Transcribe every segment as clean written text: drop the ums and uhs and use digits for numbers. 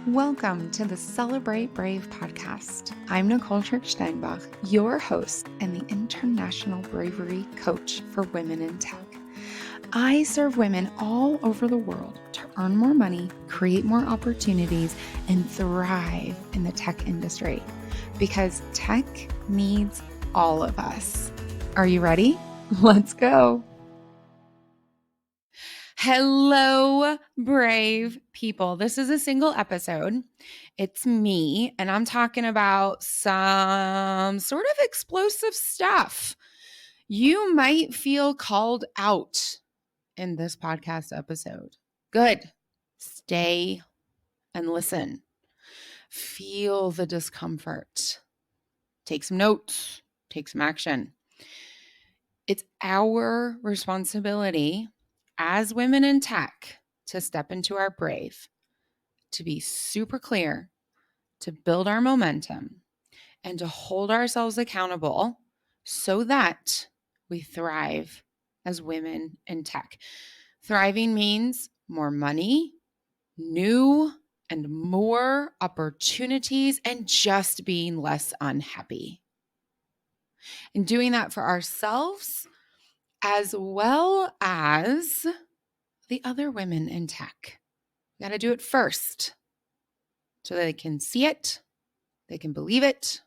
Welcome to the Celebrate Brave podcast. I'm Nicole Steinbach, your host and the International Bravery Coach for Women in Tech. I serve women all over the world to earn more money, create more opportunities, and thrive in the tech industry because tech needs all of us. Are you ready? Let's go. Hello, brave people. This is a single episode. It's me, and I'm talking about some sort of explosive stuff. You might feel called out in this podcast episode. Good. Stay and listen. Feel the discomfort. Take some notes. Take some action. It's our responsibility as women in tech to step into our brave, to be super clear, to build our momentum, and to hold ourselves accountable so that we thrive as women in tech. Thriving means more money, new and more opportunities, and just being less unhappy. And doing that for ourselves as well as the other women in tech. You got to do it first so that they can see it, they can believe it,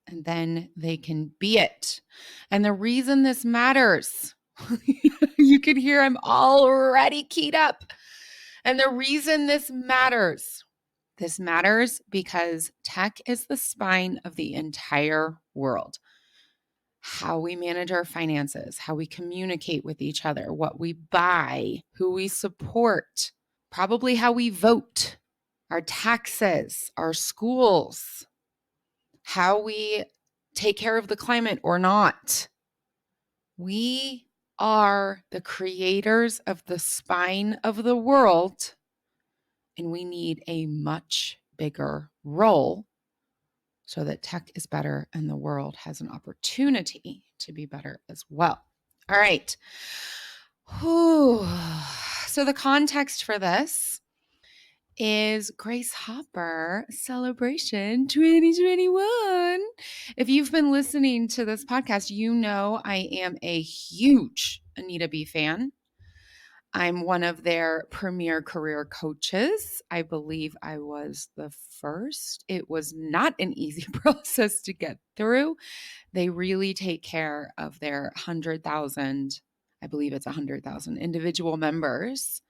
and then they can be it. And the reason this matters, you can hear I'm already keyed up. And the reason this matters because tech is the spine of the entire world. How we manage our finances, how we communicate with each other, what we buy, who we support, probably how we vote, our taxes, our schools, how we take care of the climate or not. We are the creators of the spine of the world, and we need a much bigger role so that tech is better and the world has an opportunity to be better as well. All right. So the context for this is Grace Hopper Celebration 2021. If you've been listening to this podcast, you know I am a huge Anita B fan. I'm one of their premier career coaches. I believe I was the first. It was not an easy process to get through. They really take care of their 100,000, I believe it's 100,000 individual members.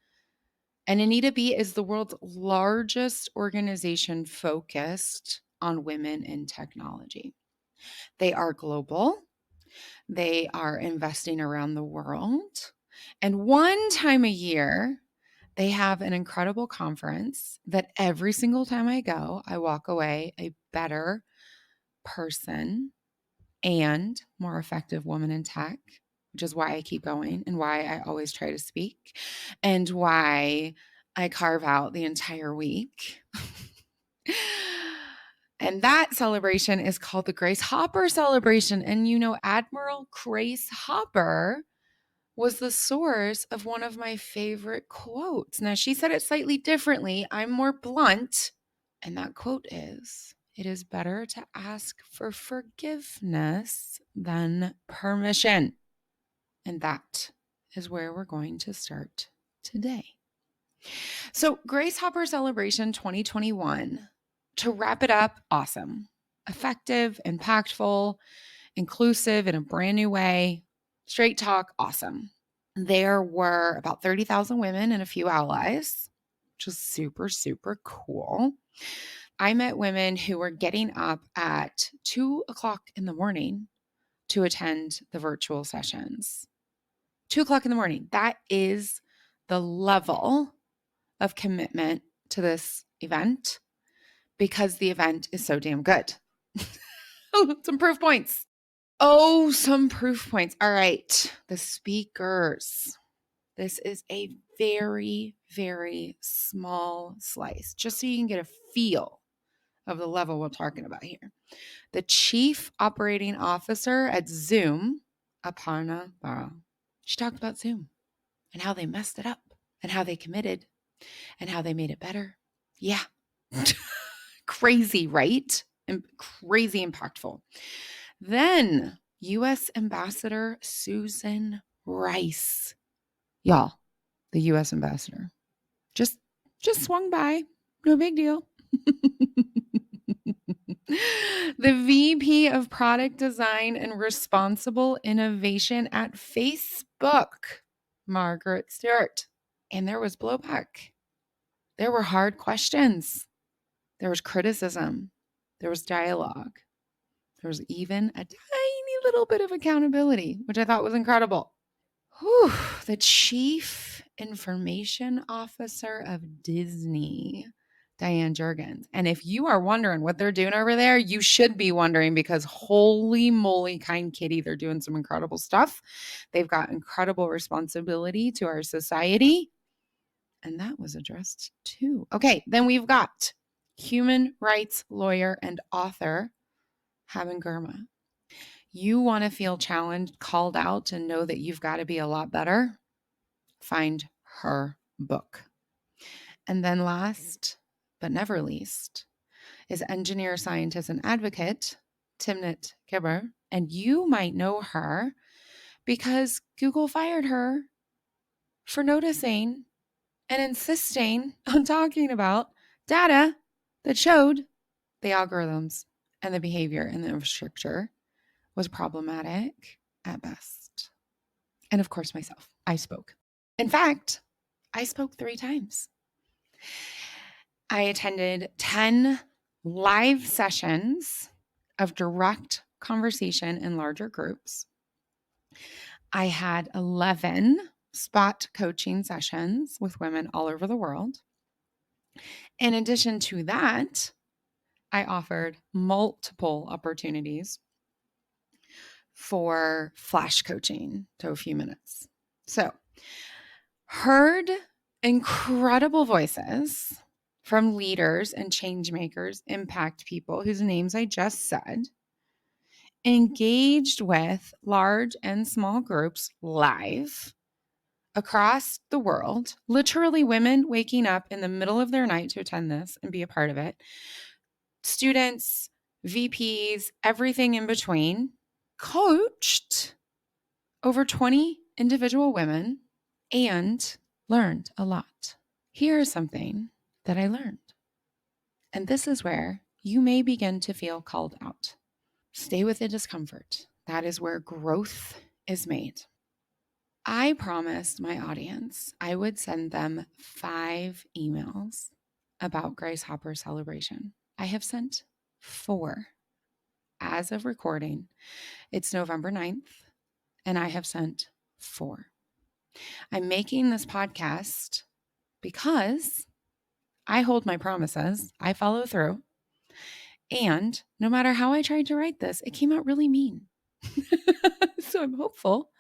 And Anita B is the world's largest organization focused on women in technology. They are global. They are investing around the world. And one time a year, they have an incredible conference that every single time I go, I walk away a better person and more effective woman in tech, which is why I keep going and why I always try to speak and why I carve out the entire week. And that celebration is called the Grace Hopper Celebration. And you know, Admiral Grace Hopper was the source of one of my favorite quotes. Now, she said it slightly differently. I'm more blunt. And that quote is, "It is better to ask for forgiveness than permission." And that is where we're going to start today. So, Grace Hopper Celebration 2021, to wrap it up, awesome, effective, impactful, inclusive in a brand new way, straight talk, awesome. There were about 30,000 women and a few allies, which was super, super cool. I met women who were getting up at 2:00 in the morning to attend the virtual sessions. 2:00 in the morning. That is the level of commitment to this event because the event is so damn good. Oh, some proof points. Some proof points. All right. The speakers. This is a very, very small slice, just so you can get a feel of the level we're talking about here. The Chief Operating Officer at Zoom, Aparna Bara, she talked about Zoom and how they messed it up and how they committed and how they made it better. Yeah, Crazy, right? And crazy impactful. Then U.S. Ambassador Susan Rice. Y'all, the U.S. Ambassador. Just swung by. No big deal. The VP of Product Design and Responsible Innovation at Facebook, Margaret Stewart. And there was blowback. There were hard questions. There was criticism. There was dialogue. There was even a tiny little bit of accountability, which I thought was incredible. Whew, the Chief Information Officer of Disney, Diane Jurgens. And if you are wondering what they're doing over there, you should be wondering, because holy moly, kind kitty, they're doing some incredible stuff. They've got incredible responsibility to our society. And that was addressed too. Okay, then we've got human rights lawyer and author, Haben Girma. You want to feel challenged, called out, and know that you've got to be a lot better? Find her book. And then last but never least is engineer, scientist, and advocate, Timnit Gebr. And you might know her because Google fired her for noticing and insisting on talking about data that showed the algorithms and the behavior and the infrastructure was problematic at best. And of course, myself, I spoke. In fact, I spoke 3 times. I attended 10 live sessions of direct conversation in larger groups. I had 11 spot coaching sessions with women all over the world. In addition to that, I offered multiple opportunities for flash coaching, so a few minutes. So, heard incredible voices from leaders and change makers, impact people whose names I just said, engaged with large and small groups live across the world, literally women waking up in the middle of their night to attend this and be a part of it, students, VPs, everything in between, coached over 20 individual women, and learned a lot. Here's something that I learned. And this is where you may begin to feel called out. Stay with the discomfort. That is where growth is made. I promised my audience I would send them 5 emails about Grace Hopper's celebration. I have sent 4 as of recording. It's November 9th, and I have sent 4. I'm making this podcast because I hold my promises. I follow through. And no matter how I tried to write this, it came out really mean. So I'm hopeful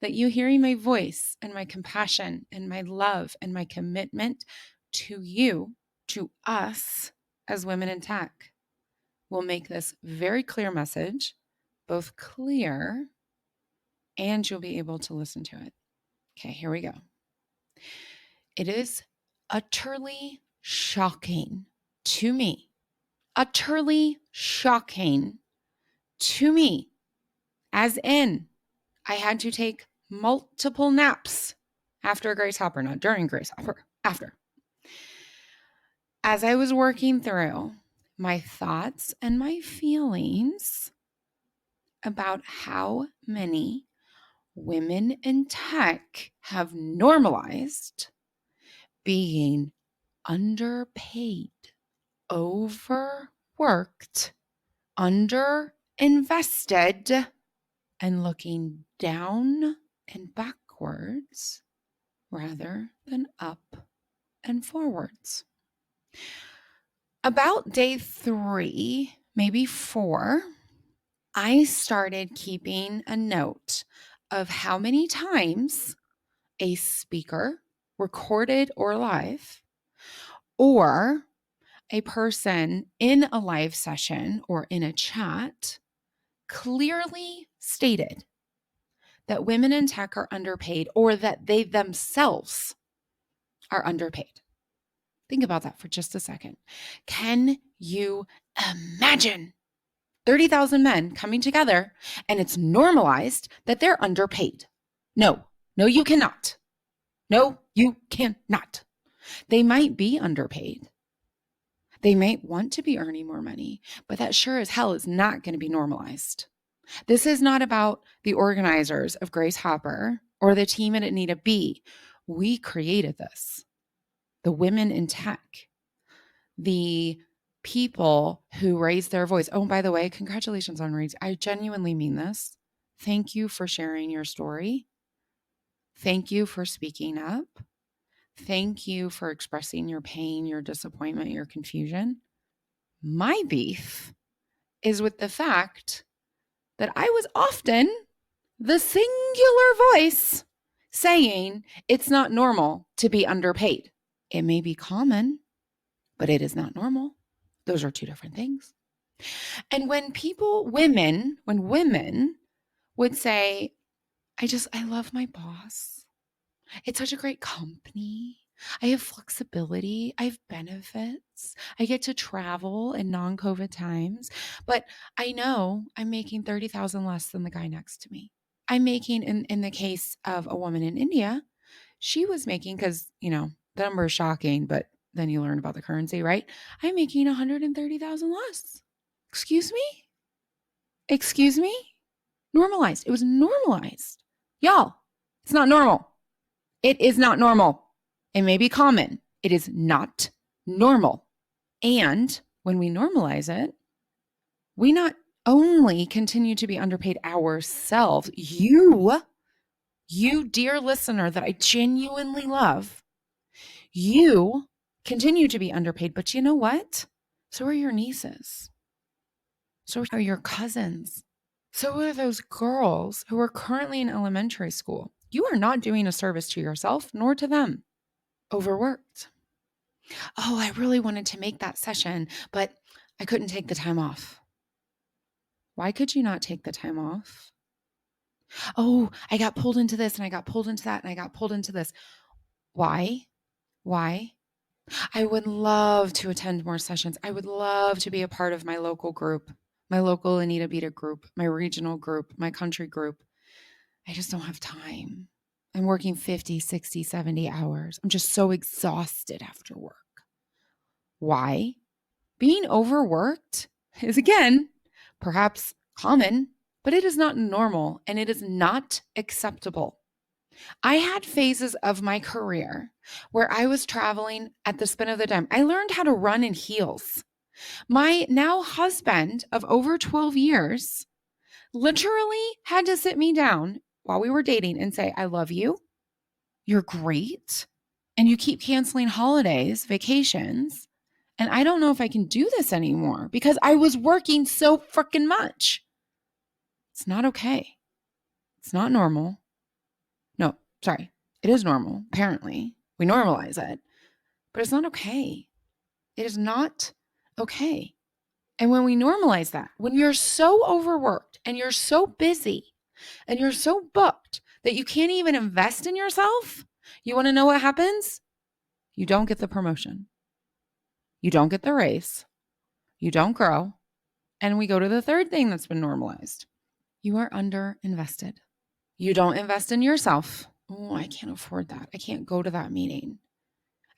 that you hearing my voice and my compassion and my love and my commitment to you, to us as women in tech, will make this very clear message, both clear and you'll be able to listen to it. Okay, here we go. It is utterly shocking to me, as in I had to take multiple naps after Grace Hopper, not during Grace Hopper, after. As I was working through my thoughts and my feelings about how many women in tech have normalized being underpaid, overworked, underinvested, and looking down and backwards rather than up and forwards. About day 3, maybe 4, I started keeping a note of how many times a speaker, recorded or live, or a person in a live session or in a chat clearly stated that women in tech are underpaid or that they themselves are underpaid. Think about that for just a second. Can you imagine 30,000 men coming together and it's normalized that they're underpaid? No, you cannot. No, you cannot. They might be underpaid. They might want to be earning more money, but that sure as hell is not going to be normalized. This is not about the organizers of Grace Hopper or the team at Anita B. We created this. The women in tech, the people who raised their voice. Oh, by the way, congratulations on raising. I genuinely mean this. Thank you for sharing your story. Thank you for speaking up. Thank you for expressing your pain, your disappointment, your confusion. My beef is with the fact that I was often the singular voice saying it's not normal to be underpaid. It may be common, but it is not normal. Those are two different things. And when women would say, I love my boss. It's such a great company. I have flexibility. I have benefits. I get to travel in non-COVID times, but I know I'm making 30,000 less than the guy next to me. I'm making, in the case of a woman in India, she was making, because, the number is shocking, but then you learn about the currency, right? I'm making 130,000 less. Excuse me? Normalized. It was normalized. Y'all, it's not normal. It is not normal. It may be common. It is not normal. And when we normalize it, we not only continue to be underpaid ourselves, you, dear listener that I genuinely love, you continue to be underpaid, but you know what? So are your nieces. So are your cousins. So are those girls who are currently in elementary school. You are not doing a service to yourself nor to them. Overworked. Oh, I really wanted to make that session, but I couldn't take the time off. Why could you not take the time off? Oh, I got pulled into this and I got pulled into that and I got pulled into this. Why? I would love to attend more sessions. I would love to be a part of my local group, my local Anita Beta group, my regional group, my country group. I just don't have time. I'm working 50, 60, 70 hours. I'm just so exhausted after work. Why? Being overworked is, again, perhaps common, but it is not normal and it is not acceptable. I had phases of my career where I was traveling at the spin of the dime. I learned how to run in heels. My now husband of over 12 years literally had to sit me down while we were dating and say, I love you. You're great. And you keep canceling holidays, vacations. And I don't know if I can do this anymore because I was working so freaking much. It's not okay. It's not normal. No, sorry. It is normal, apparently. We normalize it, but it's not okay. It is not okay. And when we normalize that, when you're so overworked and you're so busy and you're so booked that you can't even invest in yourself, you want to know what happens? You don't get the promotion. You don't get the raise. You don't grow. And we go to the third thing that's been normalized. You are underinvested. You don't invest in yourself. Oh, I can't afford that. I can't go to that meeting.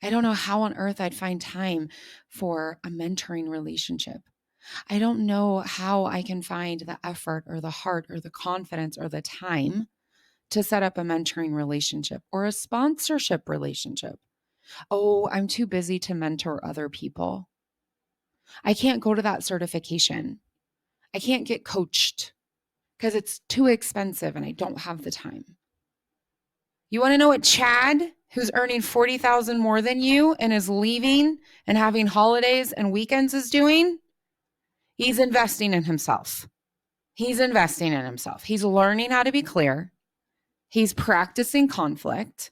I don't know how on earth I'd find time for a mentoring relationship. I don't know how I can find the effort or the heart or the confidence or the time to set up a mentoring relationship or a sponsorship relationship. Oh, I'm too busy to mentor other people. I can't go to that certification. I can't get coached because it's too expensive and I don't have the time. You want to know what Chad, who's earning 40,000 more than you and is leaving and having holidays and weekends, is doing? He's investing in himself. He's investing in himself. He's learning how to be clear. He's practicing conflict.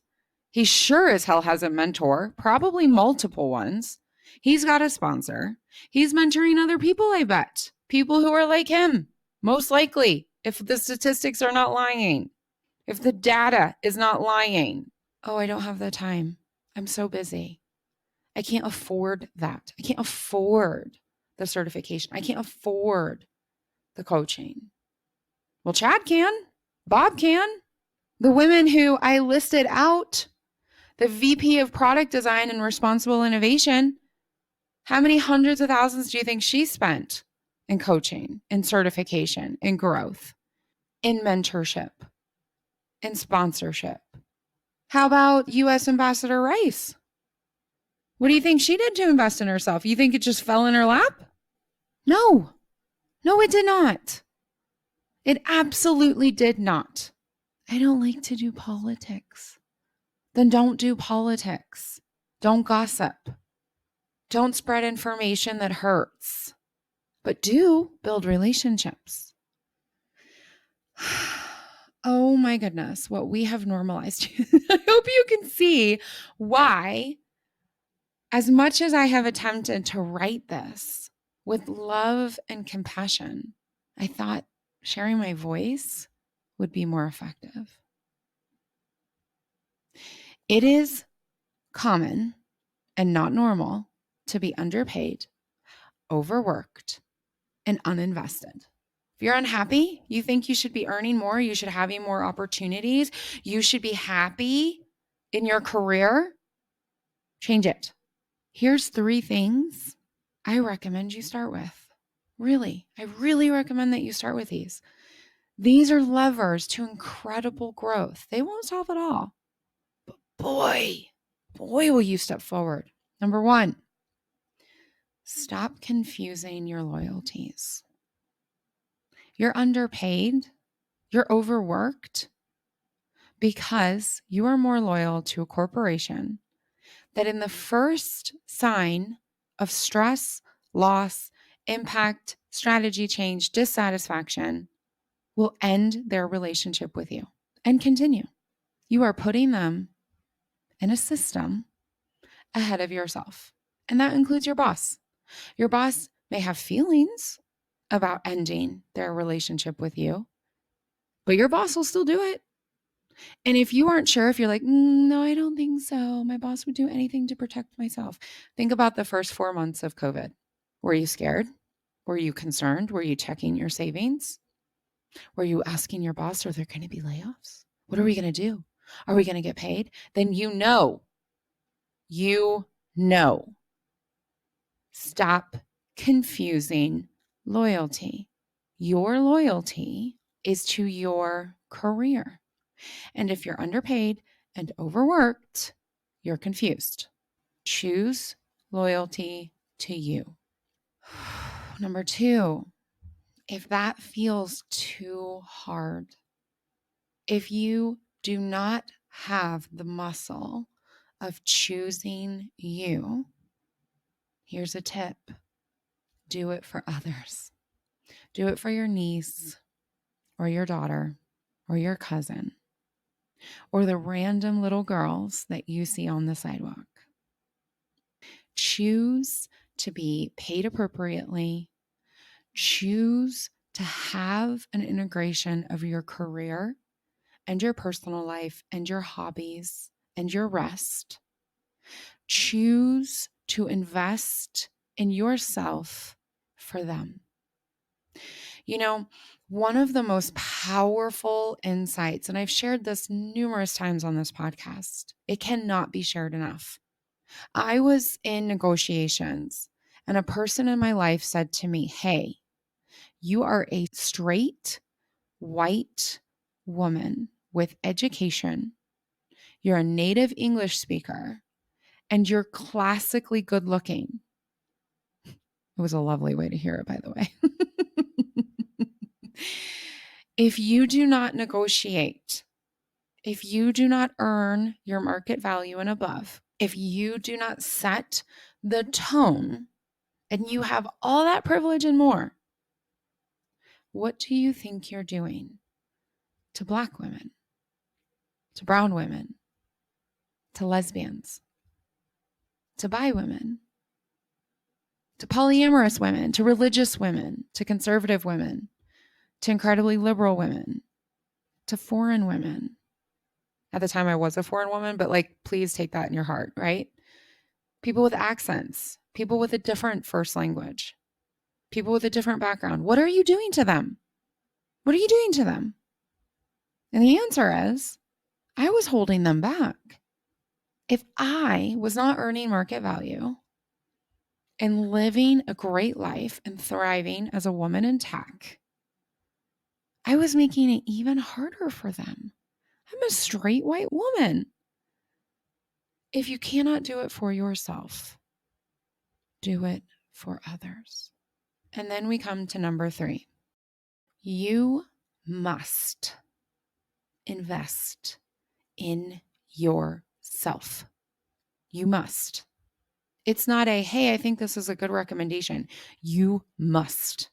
He sure as hell has a mentor, probably multiple ones. He's got a sponsor. He's mentoring other people, I bet. People who are like him, most likely, if the statistics are not lying, if the data is not lying. Oh, I don't have the time. I'm so busy. I can't afford that. I can't afford the certification. I can't afford the coaching. Well, Chad can. Bob can. The women who I listed out, the VP of product design and responsible innovation, how many hundreds of thousands do you think she spent in coaching, in certification, in growth, in mentorship, in sponsorship? How about US Ambassador Rice? What do you think she did to invest in herself? You think it just fell in her lap? No. No, it did not. It absolutely did not. I don't like to do politics. Then don't do politics. Don't gossip. Don't spread information that hurts. But do build relationships. Oh my goodness, what we have normalized. I hope you can see why, as much as I have attempted to write this with love and compassion, I thought sharing my voice would be more effective. It is common and not normal to be underpaid, overworked, and uninvested. If you're unhappy, you think you should be earning more, you should be having more opportunities, you should be happy in your career, change it. Here's 3 things I recommend you start with. Really, I really recommend that you start with these. These are levers to incredible growth. They won't solve it all, but boy, will you step forward. Number 1, stop confusing your loyalties. You're underpaid, you're overworked because you are more loyal to a corporation that in the first sign of stress, loss, impact, strategy change, dissatisfaction will end their relationship with you and continue. You are putting them in a system ahead of yourself. And that includes your boss. Your boss may have feelings about ending their relationship with you, but your boss will still do it. And if you aren't sure, if you're like, no, I don't think so, my boss would do anything to protect myself. Think about the first 4 months of COVID. Were you scared? Were you concerned? Were you checking your savings? Were you asking your boss, are there going to be layoffs? What are we going to do? Are we going to get paid? Then you know. Stop confusing loyalty. Your loyalty is to your career. And if you're underpaid and overworked, you're confused. Choose loyalty to you. Number 2, if that feels too hard, if you do not have the muscle of choosing you, here's a tip. Do it for others. Do it for your niece or your daughter or your cousin or the random little girls that you see on the sidewalk. Choose to be paid appropriately. Choose to have an integration of your career and your personal life and your hobbies and your rest. Choose to invest in yourself for them. You know, one of the most powerful insights, and I've shared this numerous times on this podcast, it cannot be shared enough. I was in negotiations and a person in my life said to me, hey, you are a straight white woman with education. You're a native English speaker and you're classically good looking. It was a lovely way to hear it, by the way. If you do not negotiate, if you do not earn your market value and above, if you do not set the tone and you have all that privilege and more, what do you think you're doing to Black women, to brown women, to lesbians, to bi women, to polyamorous women, to religious women, to conservative women, to incredibly liberal women, to foreign women? At the time I was a foreign woman, but like, please take that in your heart, right? people with accents, people with a different first language, people with a different background. What are you doing to them? What are you doing to them? And the answer is, I was holding them back. If I was not earning market value and living a great life and thriving as a woman in tech, I was making it even harder for them. I'm a straight white woman. If you cannot do it for yourself, do it for others. And then we come to number 3. You must invest in yourself. You must. It's not a, hey, I think this is a good recommendation. You must.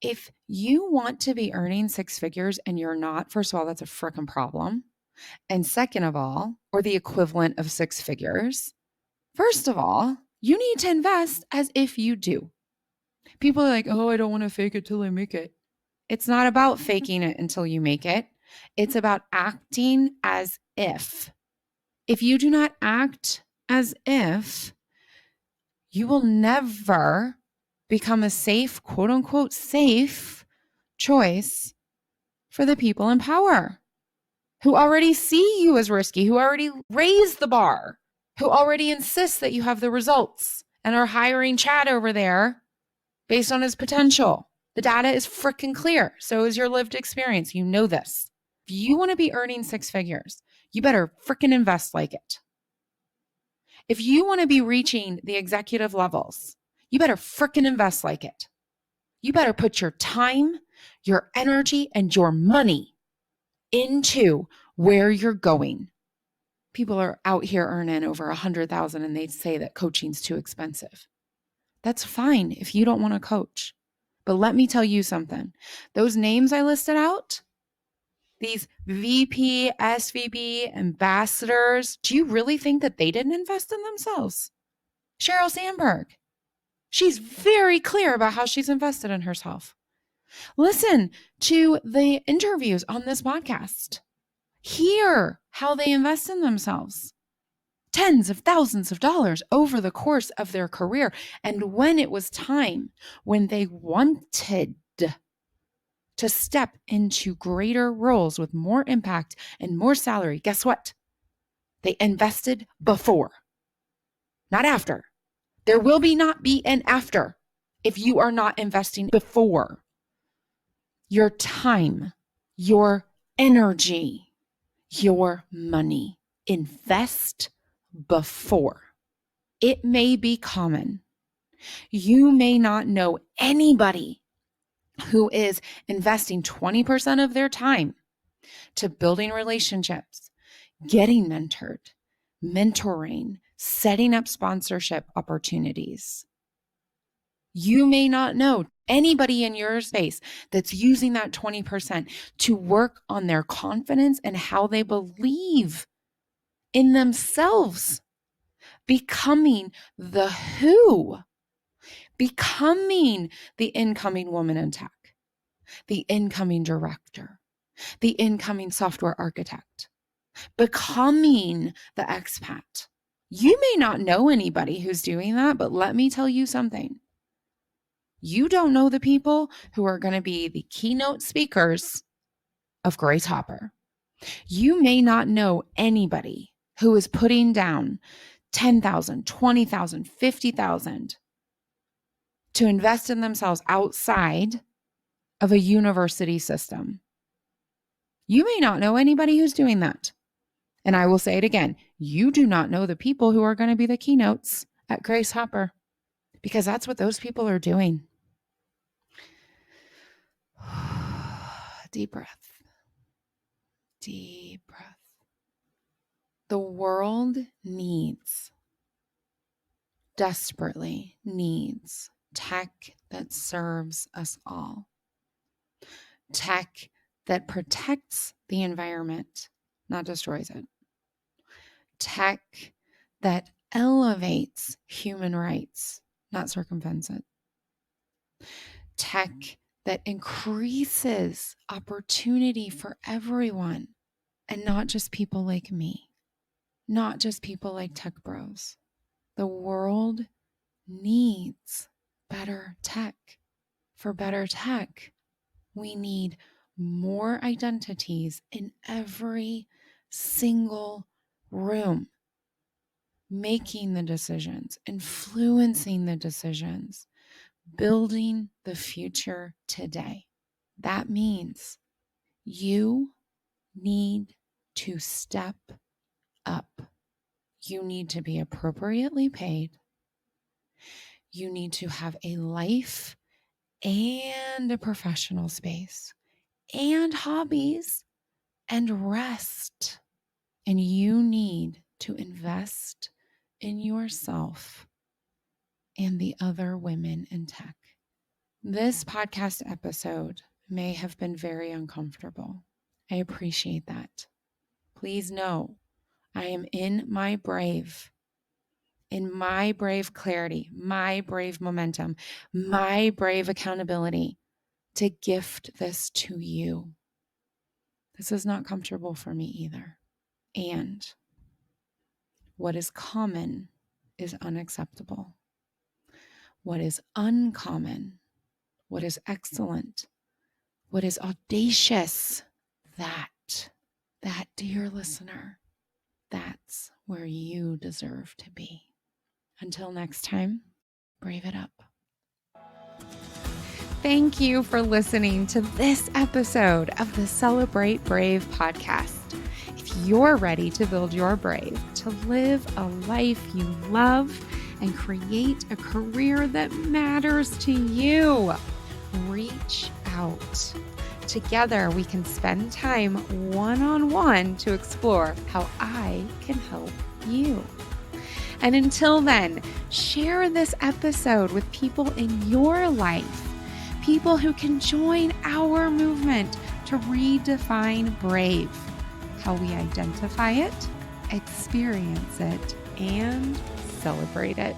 If you want to be earning 6 figures and you're not, first of all, that's a freaking problem. And second of all, or the equivalent of 6 figures, first of all, you need to invest as if you do. People are like, oh, I don't want to fake it till I make it. It's not about faking it until you make it. It's about acting as if. If you do not act as if, you will never become a safe, quote unquote, safe choice for the people in power who already see you as risky, who already raised the bar, who already insist that you have the results and are hiring Chad over there based on his potential. The data is freaking clear. So is your lived experience. You know this. If you want to be earning 6 figures, you better freaking invest like it. If you want to be reaching the executive levels, you better freaking invest like it. You better put your time, your energy, and your money into where you're going. People are out here earning over 100,000 and they say that coaching's too expensive. That's fine if you don't want to coach. But let me tell you something. Those names I listed out, these VP, SVP, ambassadors, do you really think that they didn't invest in themselves? Sheryl Sandberg, she's very clear about how she's invested in herself. Listen to the interviews on this podcast. Hear how they invest in themselves. Tens of thousands of dollars over the course of their career. And when it was time, when they wanted to step into greater roles with more impact and more salary, guess what? They invested before, not after. There will not be an after if you are not investing before. Your time, your energy, your money. Invest before. It may be common. You may not know anybody who is investing 20% of their time to building relationships, getting mentored, mentoring, setting up sponsorship opportunities. You may not know anybody in your space that's using that 20% to work on their confidence and how they believe in themselves, becoming the who, becoming the incoming woman in tech, the incoming director, the incoming software architect, becoming the expat. You may not know anybody who's doing that, but let me tell you something. You don't know the people who are going to be the keynote speakers of Grace Hopper. You may not know anybody who is putting down 10,000, 20,000, 50,000 to invest in themselves outside of a university system. You may not know anybody who's doing that. And I will say it again. You do not know the people who are going to be the keynotes at Grace Hopper, because that's what those people are doing. Deep breath. Deep breath. The world desperately needs tech that serves us all. Tech that protects the environment, not destroys it. Tech that elevates human rights, not circumvents it. Tech that increases opportunity for everyone and not just people like me, not just people like tech bros. The world needs better tech. For better tech, we need more identities in every single room, making the decisions, influencing the decisions, building the future today. That means you need to step up. You need to be appropriately paid. You need to have a life and a professional space and hobbies and rest. And you need to invest in yourself and the other women in tech. This podcast episode may have been very uncomfortable. I appreciate that. Please know I am in my brave clarity, my brave momentum, my brave accountability to gift this to you. This is not comfortable for me either. And what is common is unacceptable. What is uncommon, what is excellent, what is audacious, that, dear listener, that's where you deserve to be. Until next time, brave it up. Thank you for listening to this episode of the Celebrate Brave podcast. If you're ready to build your brave, to live a life you love, and create a career that matters to you, reach out. Together, we can spend time one-on-one to explore how I can help you. And until then, share this episode with people in your life, people who can join our movement to redefine brave, how we identify it, experience it, and celebrate it.